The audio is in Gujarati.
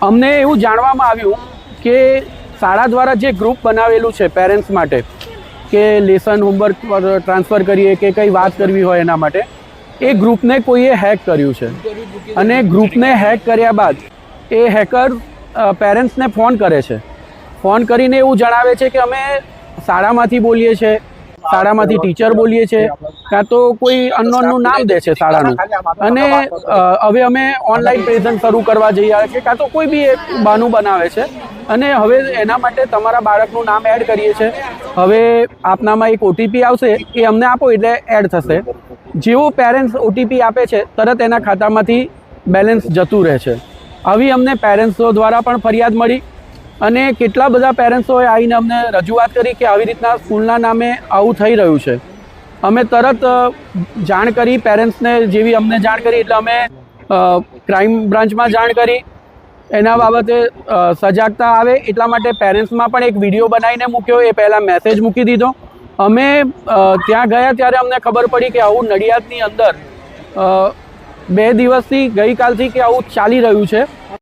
અમને એવું જાણવામાં આવ્યું કે શાળા દ્વારા જે ગ્રુપ બનાવેલું છે પેરેન્ટ્સ માટે કે લેસન હોમવર્ક ટ્રાન્સફર કરીએ કે કંઈ વાત કરવી હોય એના માટે, એ ગ્રુપને કોઈએ હેક કર્યું છે અને ગ્રુપને હેક કર્યા બાદ એ હેકર પેરેન્ટ્સને ફોન કરે છે. ફોન કરીને એવું જણાવે છે કે અમે શાળામાંથી બોલીએ છીએ, શાળામાંથી ટીચર બોલીએ છીએ, કાં તો કોઈ અનનોનનું નામ દે છે શાળાનું, અને હવે અમે ઓનલાઈન પ્રેઝન્ટ શરૂ કરવા જઈ રહ્યા છીએ, કાં તો કોઈ બી એક બહાનું બનાવે છે અને હવે એના માટે તમારા બાળકનું નામ એડ કરીએ છીએ. હવે આપનામાં એક ઓટીપી આવશે, એ અમને આપો એટલે એડ થશે. જેવો પેરેન્ટ્સ ઓટીપી આપે છે તરત એના ખાતામાંથી બેલેન્સ જતું રહે છે. આવી અમને પેરેન્ટ્સો દ્વારા પણ ફરિયાદ મળી અને કેટલા બધા પેરેન્ટ્સોએ આવીને અમને રજૂઆત કરી કે આવી રીતના સ્કૂલના નામે આવું થઈ રહ્યું છે. અમે તરત જાણ કરી પેરેન્ટ્સને, જેવી અમને જાણ કરી એટલે અમે ક્રાઇમ બ્રાન્ચમાં જાણ કરી. એના બાબતે સજાગતા આવે એટલા માટે પેરેન્ટ્સમાં પણ એક વિડીયો બનાવીને મૂક્યો, એ પહેલાં મેસેજ મૂકી દીધો. અમે ત્યાં ગયા ત્યારે અમને ખબર પડી કે આવું નડિયાદની અંદર 2 દિવસથી ગઈકાલથી કે આવું ચાલી રહ્યું છે.